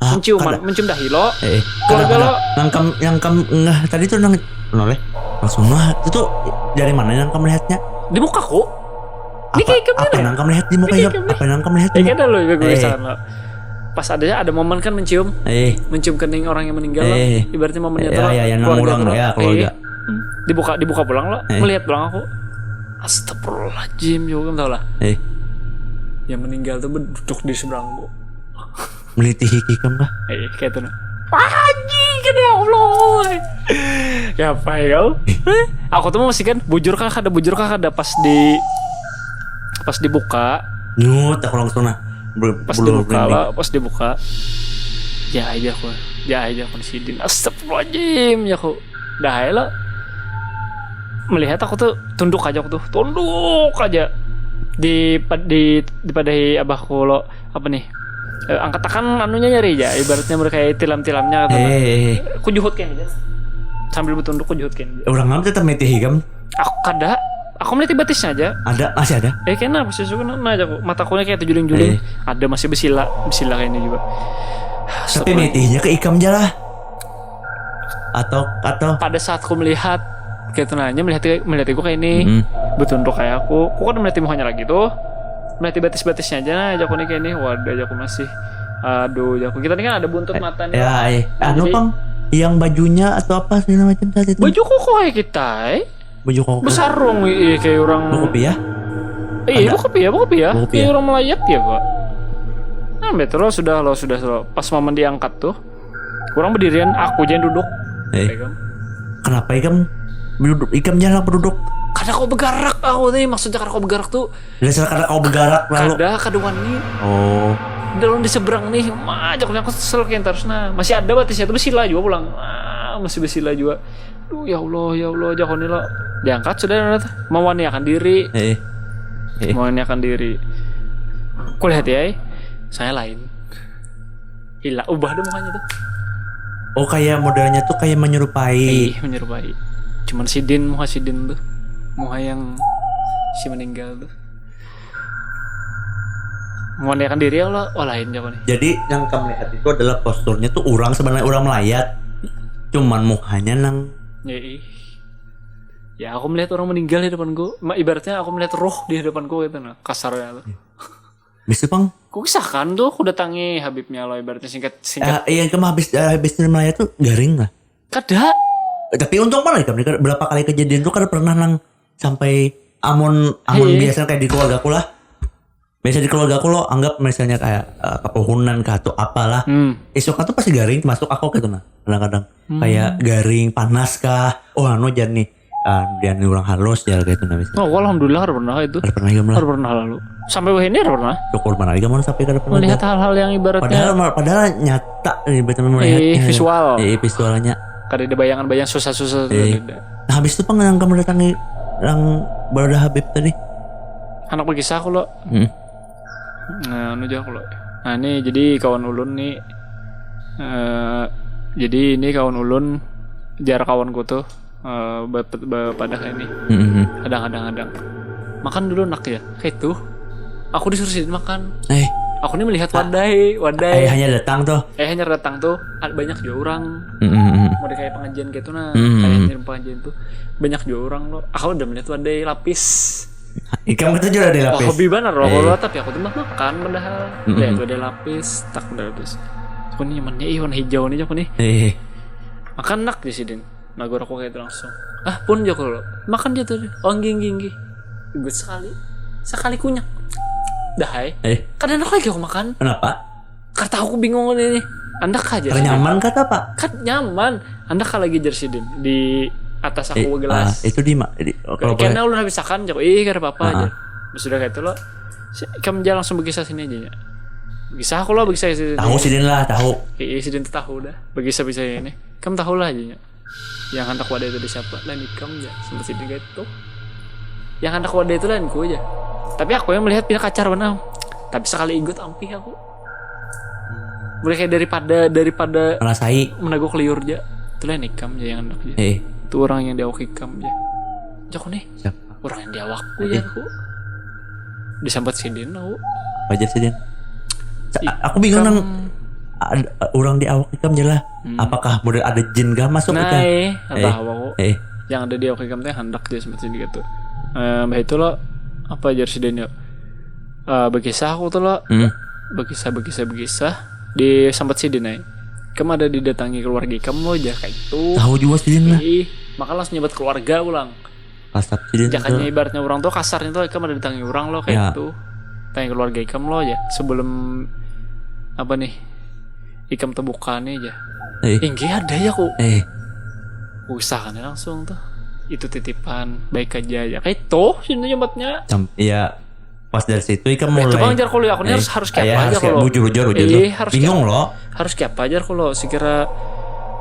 Mencium dahi lo. Keluarga lo. Yang tadi tuh noleh. Langsung itu dari mana yang kamu lihatnya? Di mukaku. Apa yang kamu lihat di muka ya? Apa yang kamu lihat? Kayak ada lo gue sana. Pas ada momen kan mencium kening orang yang meninggal lo. Ibaratnya momennya tuh keluarga. Dibuka pulang lo. Melihat pulang aku. Astagfirullahaladzim juga kan tau lah. Yang meninggal tuh duduk di seberang bu. Meliti hikam kah? Kayak itu nah. Anjing kan ya Allah. Ya apa ya kau? Aku tuh masih kan bujur kah ada pas dibuka. Nyut aku langsung Pas dibuka. Ya aja aku sidin. Astagfirullahaladzim ya aku. Dah lo. Melihat aku tuh tunduk aja di padai abahku lo apa nih angkat takan anunya nyari aja ibaratnya mereka tilam-tilamnya kata aku juhut kan aja sambil bertunduk aku juhut kan orang ngam tetap meti hikam aku melihat batisnya aja masih ada kena masih suka aja aku mataku kayak terjuling-juling ada masih besila kayak ini juga tapi metinya ke ikam aja lah atau pada saat aku melihat kayak nanya melihat aku kayak ini bertunduk kayak aku kan melihat mukanya lagi tuh melihat batis-batisnya aja aja aku nih kayak ini waduh aja aku masih aduh aja aku kita ini kan ada buntut mata nih anu pang yang bajunya atau apa segala macam saat itu baju koko kayak kita baju koko besar dong kayak orang buku pia kayak orang melayat ya pak nah betul lo sudah pas momen diangkat tuh kurang berdirian aku jangan duduk kenapa ikam jalan berduduk karena kau bergerak aku nih maksudnya karena kau bergerak tuh karena kau bergerak lalu kaduan nih dalam di seberang nih aja aku kesel kayak terus masih ada batisnya tuh besila juga pulang masih besila juga ya Allah aja kau nih lo diangkat sudah mewaniakan diri aku lihat ya saya lain hilang ubah deh mukanya tuh kayak modelnya tuh kayak menyerupai cuman muka Sidin tuh muka yang si meninggal tuh mewaniakan diri Allah lain jago nih jadi yang kamu lihat itu adalah posturnya tuh orang sebenarnya orang melayat cuman mukanya nang ya aku melihat orang meninggal di depanku ibaratnya aku melihat roh di depanku gitu kasarnya tuh bisa bang ku kisahkan tuh aku datangi Habibnya lo ibaratnya singkat yang kamu habis melayat tuh garing lah kada tapi untung mana kan berapa kali kejadian tuh kan pernah nang sampai amun biasanya kayak di keluargaku lah biasa di keluargaku lo anggap misalnya kayak kepohonan kah atau apalah esok tuh pasti garing masuk aku gitu kadang-kadang kayak garing panas kah jangan nih dia orang halus ya kayak itu misalnya alhamdulillah ada pernah lalu sampai wah ini ada pernah syukur mana lagi mau sampai kada pernah melihat hal-hal yang ibaratnya padahal nyata ibaratnya melihat visualnya kada ada bayangan-bayangan susah-susah nah habis itu yang kamu datangi yang baru ada Habib tadi anak berkisah aku lo nah aku lo nah ini jadi kawan ulun nih jadi ini kawan ulun jarak kawanku tuh pada kayak ini kadang-kadang makan dulu nak ya kayak tuh aku disuruh Sidin makan aku nih melihat wadai hanya datang tuh ada banyak juga orang mau kayak pengajian gitu kayak pengajian tuh banyak juga orang lo aku udah melihat wadai lapis kamu tuh juga ada lapis hobi banget loh tapi aku tuh makan padahal lihat wadai lapis tak udah lapis aku nih nyamannya warna hijau nih aku nih makan nak di Sidin nagor aku kayak itu langsung pun joko lo makan dia tuh ginggi gue sekali kunyak dah kadang enak lagi aku makan kenapa kata aku bingung ini anda aja nyaman kata apa kan nyaman anda lagi jersidin di atas aku gelas itu karena lu habis makan joko kada apa-apa aja sudah kayak itu lo kamu jangan langsung berkisah sini aja ya berkisah aku lo berkisah sini tahu Sidin lah tahu Sidin tahu dah berkisah bisa ini kamu tahu lah aja yang hendak wadah itu siapa lain ikam ya sempat Sidin kayak itu yang hendak wadah itu lain ku aja tapi aku yang melihat pihak kacar benar tapi sekali ikut ampih aku boleh kayak daripada merasai menaguk liur aja itu lain ikam aja yang hendak aja itu orang yang diawak ikam aja jauh nih siapa orang yang diawakku ya aku disambat Sidin aku wajar Sidin aku bingung nang orang di awak ikam jelah apakah model ada jin gak masuk ikam tahu aku yang ada di awak ikam teh hendak dia seperti ini gitu itu lo apa ajar Sidin ya berkisah aku tuh lo berkisah di sambat Sidin kamu ada didatangi keluarga kamu aja kayak itu tahu juga Sidin lah maka langsung nyebat keluarga ulang kasar Sidin jakannya ibaratnya orang tuh kasarnya tuh kamu ada didatangi orang lo kayak itu tanya keluarga kamu lo aja sebelum apa nih ikam terbuka nih aja. Inggih ada ya ku. usahakan langsung tuh itu titipan baik aja ya kayak itu sini nyebutnya. Iya pas dari situ ikan mulai. Itu bang jar kalau aku harus kayak apa aja kalau. Bujur bingung loh. Harus kayak apa aja kalau sekira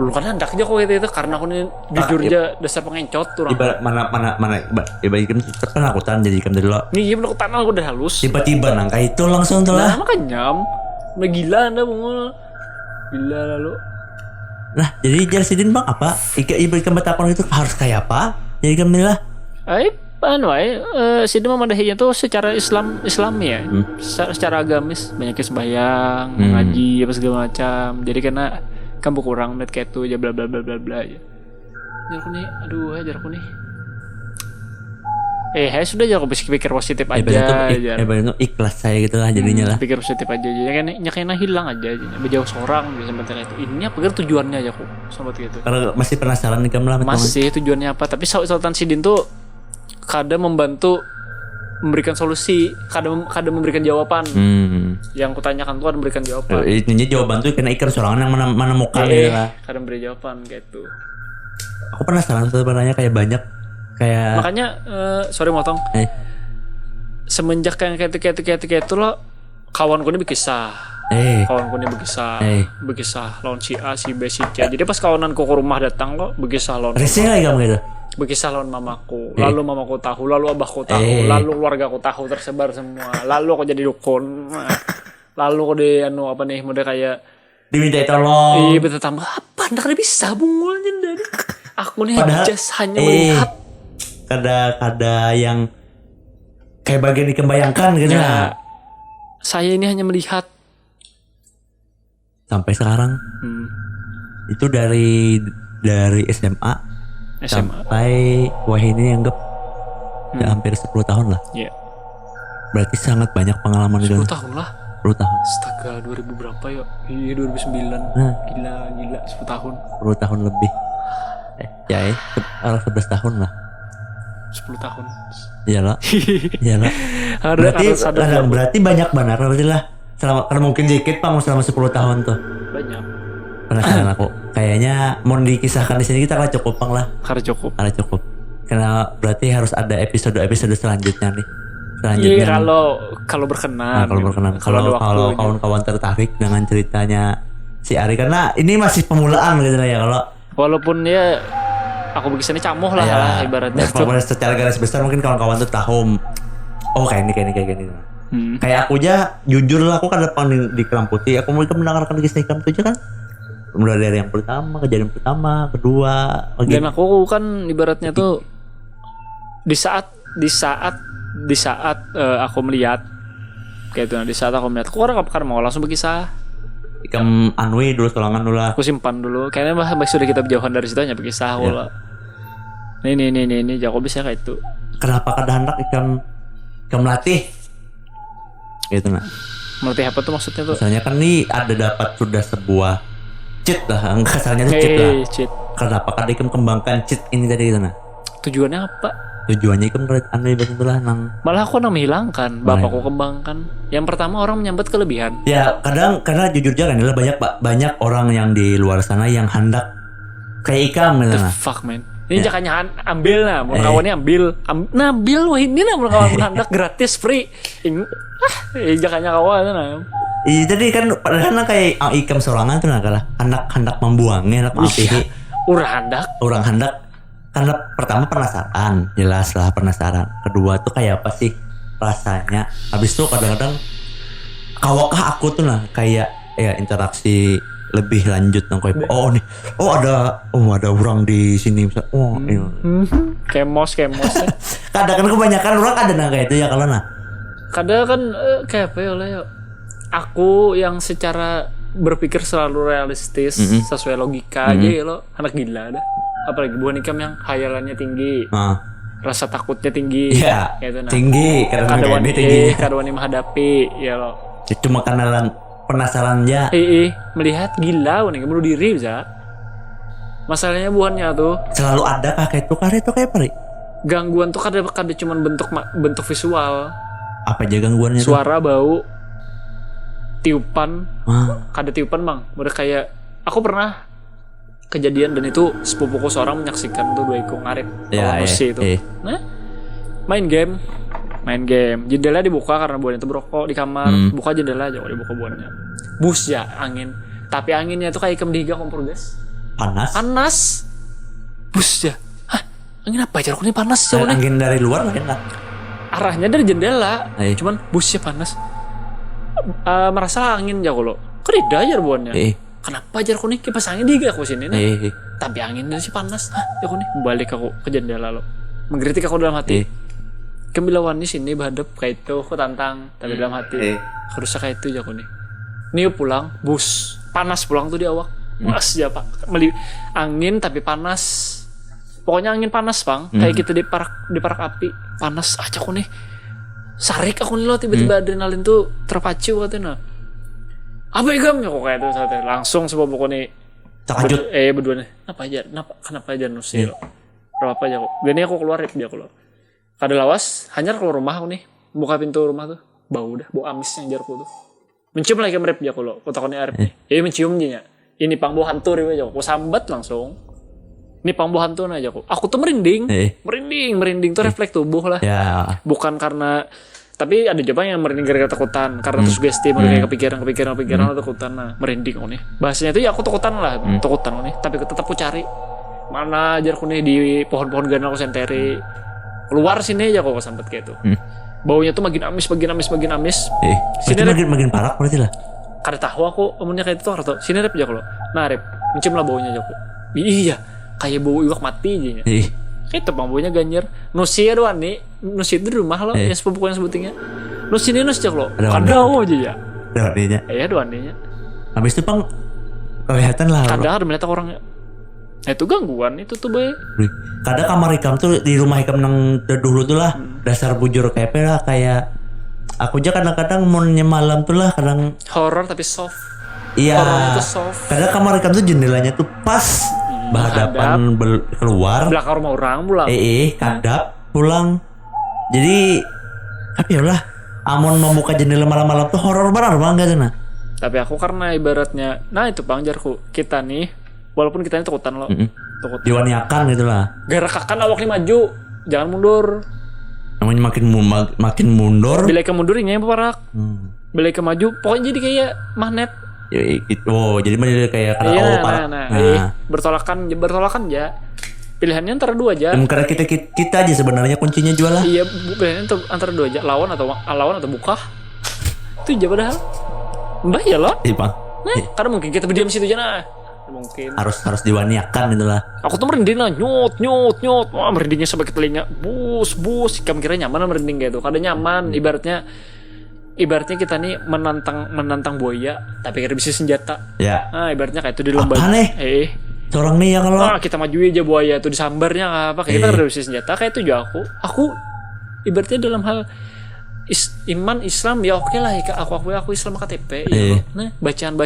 lu kan hendak aja kok itu karena aku nih jujur aja dasar pengencot tuh. Ibarat mana ibarat ikan terpenakutan jadi ikan dari lo. Nih iya penakutan aku udah halus. Tiba-tiba nangka itu langsung tuh lah. Nah makanya udah gila anda bungul. Gila lalu. Nah jadi jar sidin bang apa? Ikan batakon itu harus kayak apa? Jadi ikan milah. Sidin memadahinya tuh secara Islami ya. Secara agamis banyak sembahyang, mengaji apa segala macam. Jadi karena kamu kurang net kayak itu aja bla bla bla bla bla aja. Jarku nih, aduh jarku nih. Sudah jarku pikir positif aja. Itu ikhlas saya gitu lah jadinya lah. Pikir positif aja kan nyakena hilang aja. Berjauh seorang bisa sebentar itu. Ini apa kira tujuannya aja kok sobat gitu. Karena masih penasaran nih kamu lah. Masih tujuannya apa? Tapi Sultan Sidin tuh kadang membantu memberikan solusi, kadang memberikan jawaban. Yang kutanyakan tuh ada memberikan jawaban. Intinya jawaban tuh kena ikan sorangan yang mana muka lah. Kadang beri jawaban kayak itu. Aku penasaran sebenarnya kayak banyak kayak. Makanya sorry motong. Semenjak kayak itu lo kawanku ini berkisah. Kawanku ini berkisah lawan si A, si B, si C. Jadi pas kawananku ke rumah datang kok berkisah lawan. Risih lagi kamu gitu. Berkisah lawan mamaku, lalu mamaku tahu, lalu abahku tahu, lalu keluargaku tahu tersebar semua, lalu aku jadi dukun, lalu aku mode kayak diminta tolong. Iya betul tambah apa? Nggak bisa bungulnya dari. Aku nih just hanya melihat. Kada yang kayak bagian dikembayangkan gitu ya. Saya ini hanya melihat. Sampai sekarang itu dari SMA sampai ini anggap hampir 10 tahun lah. Iya. Berarti sangat banyak pengalaman 10 tahun lah. 10 tahun. Astaga 2000 berapa ya? Iya 2009. Gila 10 tahun. 10 tahun lebih. 11 tahun lah. 10 tahun. Iyalah. Berarti banyak benar berarti lah. Karena mungkin dikit Pak selama 10 tahun tuh. Banyak. Penasaran aku. Kayaknya mau dikisahkan di sini kita akan cukup Bang lah. Karena cukup. Karena berarti harus ada episode selanjutnya nih. Iya kalau berkenan. Kalau kawan-kawan tertarik dengan ceritanya si Ari karena ini masih pemulaan gitu lah ya kalau. Walaupun ya aku begini camoh lah ya, ibaratnya. Secara garis besar mungkin kawan-kawan tuh tahu. Oh kayak gini. Kayak aku aja jujur lah aku kan depan di Keram Putih. Aku mulai mendengarkan kisah Keram Putih kan. Mulai dari yang pertama, kejadian pertama, kedua. Dan aku kan ibaratnya tuh di saat aku melihat kayak itu, di saat aku melihat, aku orang kan mau langsung berkisah. Ikam anui dulu solangan dulu lah. Aku simpan dulu. Kayaknya sudah kita berjauhan dari situ hanya berkisah aku lah. Ini jago bisa kayak itu. Kenapa kadang hendak ikam melatih? Gitu nah. Melatih apa tuh maksudnya tuh? Misalnya kan nih ada dapat sudah sebuah cheat lah, kasarnya itu cheat lah. Kenapa kadang ikam kembangkan cheat ini tadi gitu nah? Tujuannya apa? Tujuannya ikam aneh betul lah nang. Malah aku menghilangkan, bapakku kembangkan. Yang pertama orang menyambut kelebihan. Ya kadang karena jujur aja adalah banyak orang yang di luar sana yang hendak kayak ikam gitu nah. Fuck man. Ini jakanya ambil lah, mau kawannya ambil. Wah ini lah mau kawan hendak gratis free. Jakanya kawan nah. Iya jadi kan padahal kayak ikam sorangan tuh nah kalah hendak membuangnya hendak maafihi. Orang hendak karena pertama penasaran, jelas lah penasaran. Kedua tuh kayak apa sih rasanya. Habis itu kadang-kadang kawakah aku tuh nah kayak ya interaksi lebih lanjut nang kayak ada orang di sini misal. Kemos. Kadang kan kebanyakan orang ada nah kayak itu ya kalau nah. Kadang kan kayak apa ya aku yang secara berpikir selalu realistis sesuai logika aja ya lo anak gila dah. Apalagi bukan ikam yang khayalannya tinggi, rasa takutnya tinggi, gitu nah. Tinggi, kadang menghadapi, ya lo. Cuma karena penasaran ya. Melihat gila, nih bunuh diri bisa. Masalahnya buahnya tuh. Selalu ada kayak itu kayak apa? Gangguan tuh kadang cuma bentuk visual. Apa aja gangguannya? Suara, bau, tiupan, kada tiupan bang. Udah kayak aku pernah kejadian, dan itu sepupuku seorang menyaksikan tuh 2 ikung ngarep Nusi itu. Nah, main game, jendelanya dibuka karena buahnya itu berokok di kamar, buka jendela aja, dibuka buahnya, bus ya angin, tapi anginnya tuh kayak ikem dihiga kompor gas, panas, bus ya, angin apa aja, ini panas ya, angin dari luar enak, arahnya dari jendela, cuman busnya panas, merasa angin ya kalau kerida aja buahnya. Kenapa aja aku nih kipas angin dihiga aku sini nih, tapi anginnya sih panas, ya aku nih balik aku ke jendela lo, mengkritik aku dalam hati. Kembilawan di sini bahadap kayak itu, aku tantang tapi dalam hati harusnya kayak itu aja aku nih. Nih pulang bus panas, pulang tuh di awak mas ya pak, angin tapi panas, pokoknya angin panas bang, kayak kita di parak api panas aja aku nih, sarik aku nih lo, tiba-tiba adrenalin tuh terpacu katanya. Apa ya gam ya kok kayak itu saatnya langsung sebab pokoknya terkejut berdua nih, kenapa aja Nusi lo berapa aja kok gini, aku keluar dia keluar kada lawas, hanya keluar rumah aku nih, buka pintu rumah tuh bau amis yang jarku tuh, mencium lagi merep dia kalau aku takutnya arep nih, mencium dia, ini pang bau hantu aja aku sambat langsung, ini pang bau hantu aja aku tuh merinding tuh refleks tubuh lah, bukan karena, tapi ada juga yang merinding gara-gara takutan, karena terus sugesti, mereka kepikiran takutan, nah merinding aku nih, bahasanya tuh ya aku takutan aku nih, tapi tetap aku cari mana aja aku nih di pohon-pohon gana aku senteri. Keluar sini aja kok sampai kayak itu. Baunya tuh makin amis. Sini makin parah berarti lah. Kada tahu aku umumnya kayak itu atau sini rep aja kalau. Nah rep, mencium lah baunya aja kok. Iya, kayak bau iwak mati aja. Kayak itu bang baunya ganjar. Nusi ya doang nih. Nusi itu di rumah lo, yang sepupuku yang sebutinnya. Nusi aja lo. Kada aja ya. Doaninya. Iya doaninya. Habis itu bang kelihatan lah. Kada melihat orangnya. Itu gangguan itu tuh boy. Kadang kamar Hikam tuh di rumah Hikam nang dulu tuh lah dasar bujur kepe lah, kayak aku aja kadang-kadang mau malam tuh lah kadang horor tapi soft. Iya. Horor itu soft. Kadang kamar Hikam tuh jendelanya tuh pas berhadapan keluar. Belakang rumah orang pulang. Kadap pulang. Jadi apa ya lah? Amon membuka jendela malam-malam tuh horor benar banget tuh nah. Tapi aku karena ibaratnya, nah itu bang jarku kita nih. Walaupun kita ini takutan lo, takutan. Diwaniakan gitu lah. Gerakan awaknya maju, jangan mundur. Namanya makin mundur. Bila ke mundur ini yang parak. Bila ke maju, pokoknya jadi kayak magnet. Jadi kayak kena bertolakan ya. Pilihannya antara dua aja. Karena kita aja sebenarnya kuncinya jual lah. Iya, pilihannya antara dua aja, lawan atau buka. Itu aja padahal. Mbak ya lo. Iya bang. Nah, karena mungkin kita berdiam situ aja nah. Mungkin harus diwaniakan itulah. Aku tuh merinding lah, nyut, wah merindingnya sampai ke telinga, bus, kamu kira nyaman merinding kayak itu, kada nyaman, ibaratnya kita nih menantang buaya, tapi kada bisa senjata. Ya. Nah ibaratnya kayak itu di lomba. Apa nih? Seorang nih ya kalau. Kita majuin aja buaya itu disambarnya apa, kayak kita kada bisa senjata, kayak itu juga aku ibaratnya dalam hal iman Islam ya oke lah, aku Islam KTP. Ya. Nah bacaan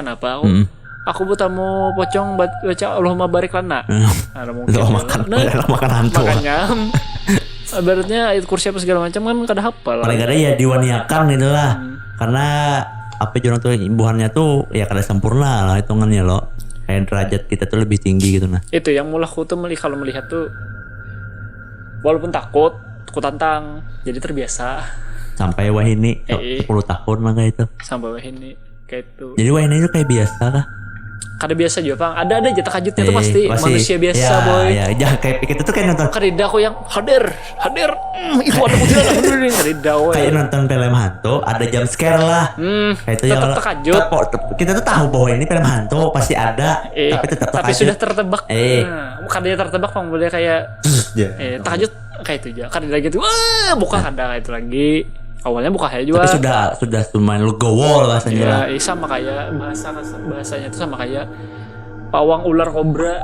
apa aku? Aku bertamu pocong baca Allahumma barik lana. Ada mungkin. Makan hantu. Makanya ibaratnya ayat kursi apa segala macam kan kada hafal. Paling kada ya diwaniakan gitu lah. Karena apa jono tuh imbuhannya tuh ya kada sempurna lah hitungannya lo. Kayak derajat kita tuh lebih tinggi gitu nah. Itu yang mulahku tuh kalau melihat tuh walaupun takut tantang, jadi terbiasa. Sampai wahini 10 tahun maka itu. Sampai wahini kayak itu. Jadi wahini itu kayak biasa kah? Kada biasa juga bang, ada aja takajutnya tuh pasti manusia biasa ya, boy. Ya, jangan kayak kita tuh kayak nonton. Kadida aku yang hadir, itu ada kuntilanak dulu nih kadida. Kayak nonton film hantu, ada jump scare lah. Kayak itu yang takajut. Kita tuh tahu bahwa ini film hantu pasti ada, tapi tetap takajut. Tapi sudah tertebak. Kadida tertebak bang, boleh kayak takajut kayak itu aja. Kadida gitu, bukan ada itu lagi. Awalnya buka aja juga. Tapi sudah lumayan legowo bahasanya. Iya, sama kayak bahasanya itu sama kayak pawang ular kobra.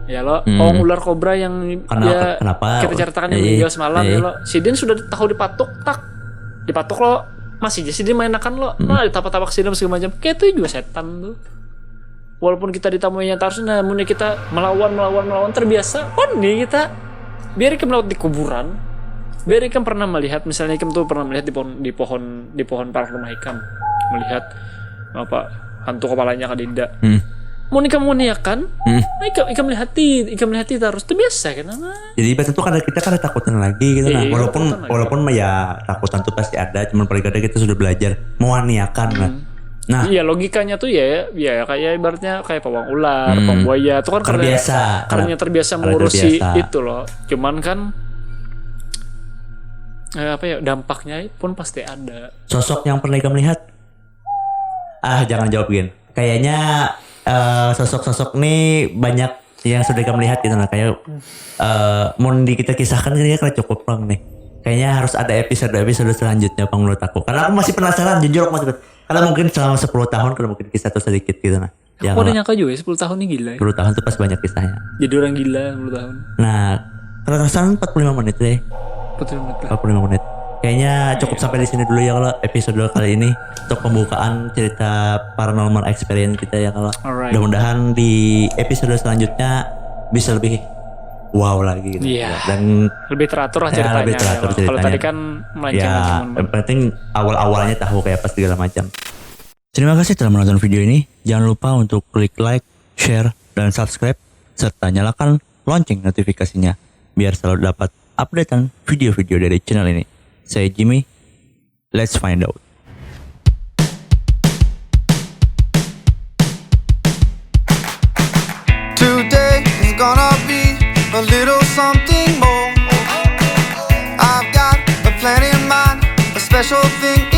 Ya lo, pawang ular kobra yang kenapa? Kita ceritakan yang meninggal semalam ya lo. Si Din sudah tahu dipatok lo. Masih aja si Din mainakan lo. Nah, ditapak-tapak sidin segala macam. Kayak itu juga setan tuh. Walaupun kita ditamuinya terus, namun kita melawan terbiasa. Nih kita biar kita melewati di kuburan. Biar Ikam pernah melihat, misalnya Ikam tuh pernah melihat di pohon parak rumah Ikam, melihat apa hantu kepalanya kadinda. mau niakan, Ika melihat terus itu biasa kan. Jadi ibaratnya tuh karena kita takutan lagi gitu nah. Walaupun ya takutan tuh pasti ada, cuman paling kadang kita sudah belajar mewaniakan lah. Nah, iya logikanya tuh ya kayak ibaratnya kayak pawang ular, pawang buaya itu kan karena terbiasa mengurusi itu loh. Cuman kan dampaknya pun pasti ada. Sosok yang pernah Ika melihat? Jangan jawabin. Kayaknya sosok-sosok nih banyak yang sudah Ika melihat gitu nah. Kayak mau kita kisahkan kayaknya cukup lang nih. Kayaknya harus ada episode selanjutnya Bang menurut aku. Karena aku masih penasaran, jujur aku masih. Karena mungkin selama 10 tahun kalau mungkin kisah tuh sedikit gitu nah. Aku udah nyangka juga 10 tahun nih gila. 10 tahun tuh pas banyak kisahnya. Jadi orang gila 10 tahun. Nah, perasaan 45 menit deh. 45 menit. Kayaknya cukup sampai di sini dulu ya kalau episode kali ini untuk pembukaan cerita paranormal experience kita ya kalau. Mudah-mudahan di episode selanjutnya bisa lebih wow lagi gitu. Iya. Dan lebih teratur lah ceritanya. Lebih teratur ceritanya. Kalau tadi kan melenceng. Yang penting awalnya tahu kayak apa segala macam. Terima kasih telah menonton video ini. Jangan lupa untuk klik like, share, dan subscribe serta nyalakan lonceng notifikasinya biar selalu dapat updatean video-video dari channel ini. Saya Jimmy. Let's find out. Today is gonna be a little something more. I've got a plan in mind, a special thing